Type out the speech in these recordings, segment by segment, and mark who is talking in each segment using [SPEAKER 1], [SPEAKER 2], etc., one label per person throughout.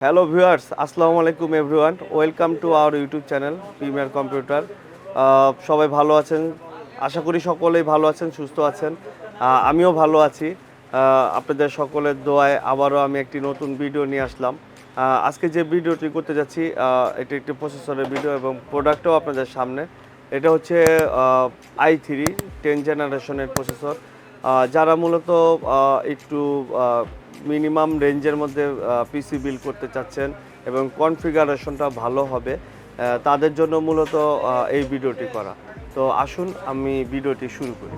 [SPEAKER 1] Hello viewers, আসসালামু আলাইকুম everyone. Welcome to our YouTube channel premier computer. সবাই ভালো আছেন, আশা করি সকলেই ভালো আছেন, সুস্থ আছেন। আমিও ভালো আছি। আপনাদের সকলের দোয়ায় আবারও আমি একটি নতুন ভিডিও নিয়ে আসলাম। আজকে যে ভিডিওটি করতে যাচ্ছি এটি একটি প্রসেসরের ভিডিও এবং প্রোডাক্টও আপনাদের সামনে। এটা হচ্ছে i3 10 জেনারেশনের প্রসেসর। যারা মূলত একটু মিনিমাম রেঞ্জের মধ্যে পিসি বিল্ড করতে চাচ্ছেন এবং কনফিগারেশনটা ভালো হবে, তাদের জন্য মূলত এই ভিডিওটি করা। তো আসুন আমি ভিডিওটি শুরু করি।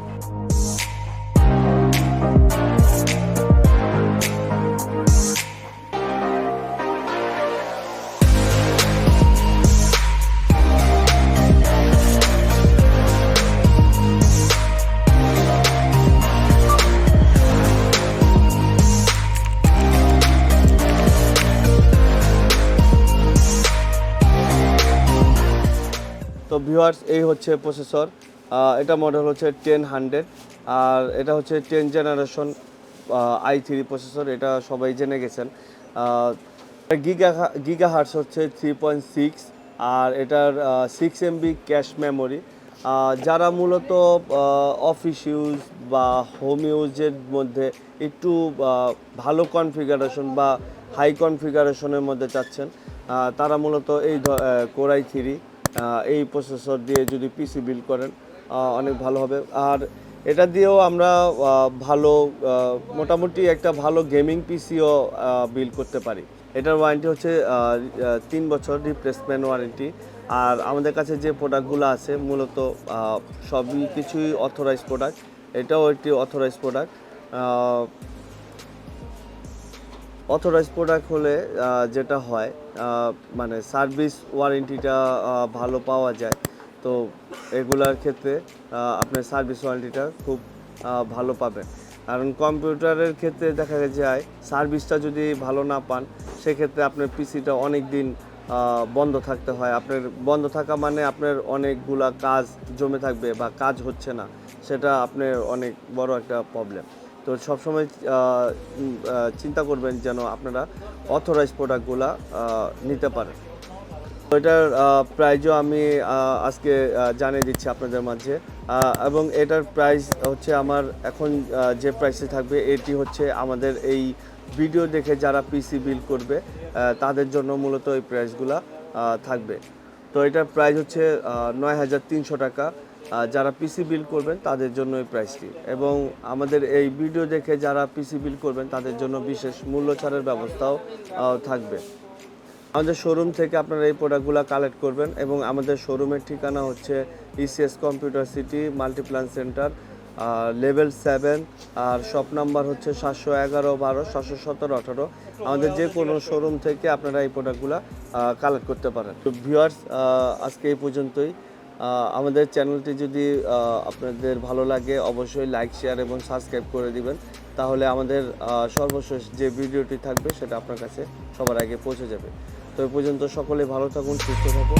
[SPEAKER 1] তো ভিউয়ার্স, এই হচ্ছে প্রসেসর। এটা মডেল হচ্ছে 1000 আর এটা হচ্ছে 10 জেনারেশন i3 প্রসেসর। এটা সবাই জেনে গেছেন। গিগাহার্টস হচ্ছে 3.6 আর এটার 6 MB ক্যাশ মেমোরি। যারা মূলত অফিস ইউজ বা হোম ইউজের মধ্যে একটু ভালো কনফিগারেশন বা হাই কনফিগারেশনের মধ্যে চাচ্ছেন, তারা মূলত এই কোর i3 এই প্রসেসর দিয়ে যদি পিসি বিল্ড করেন অনেক ভালো হবে। আর এটা দিয়েও আমরা ভালো মোটামুটি একটা ভালো গেমিং পিসিও বিল্ড করতে পারি। এটার ওয়ারেন্টি হচ্ছে 3 বছর রিপ্লেসমেন্ট ওয়ারেন্টি। আর আমাদের কাছে যে প্রোডাক্টগুলো আছে মূলত সবই কিছুই অথরাইজ প্রোডাক্ট। এটাও একটি অথরাইজ প্রোডাক্ট। অথরাইজ প্রোডাক্ট হলে যেটা হয় মানে সার্ভিস ওয়ারেন্টিটা ভালো পাওয়া যায়। তো এগুলার ক্ষেত্রে আপনার সার্ভিস ওয়ারেন্টিটা খুব ভালো পাবেন। কারণ কম্পিউটারের ক্ষেত্রে দেখা যায় সার্ভিসটা যদি ভালো না পান, সেক্ষেত্রে আপনার পিসিটা অনেক দিন বন্ধ থাকতে হয়। আপনার বন্ধ থাকা মানে আপনার অনেকগুলা কাজ জমে থাকবে বা কাজ হচ্ছে না, সেটা আপনার অনেক বড় একটা প্রবলেম। তো সবসময় চিন্তা করবেন যেন আপনারা অথরাইজ প্রোডাক্টগুলো নিতে পারেন। এটার প্রাইসও আমি আজকে জানিয়ে দিচ্ছি আপনাদের মাঝে। এবং এটার প্রাইস হচ্ছে আমার এখন যে প্রাইসে থাকবে, এটি হচ্ছে আমাদের এই ভিডিও দেখে যারা পিসি বিল্ড করবে তাদের জন্য মূলত এই প্রাইসগুলো থাকবে। তো এটার প্রাইস হচ্ছে 9300 টাকা। যারা পিসি বিল্ড করবেন তাদের জন্য এই প্রাইসটি, এবং আমাদের এই ভিডিও দেখে যারা পিসি বিল্ড করবেন তাদের জন্য বিশেষ মূল্য ছাড়ের ব্যবস্থাও থাকবে। আমাদের শোরুম থেকে আপনারা এই প্রোডাক্টগুলো কালেক্ট করবেন এবং আমাদের শোরুমের ঠিকানা হচ্ছে ECS computer city Multiplan centre, level 7, আর শপ নাম্বার হচ্ছে 711, 12, 717, 18। আমাদের যে কোনো শোরুম থেকে আপনারা এই প্রোডাক্টগুলো কালেক্ট করতে পারেন। তো ভিউয়ার্স, আজকে এই পর্যন্তই। আমাদের চ্যানেলটি যদি আপনাদের ভালো লাগে অবশ্যই লাইক, শেয়ার এবং সাবস্ক্রাইব করে দিবেন। তাহলে আমাদের সর্বশেষ যে ভিডিওটি থাকবে সেটা আপনার কাছে সবার আগে পৌঁছে যাবে। তো এই পর্যন্ত সকলে ভালো থাকুন, সুস্থ থাকুন।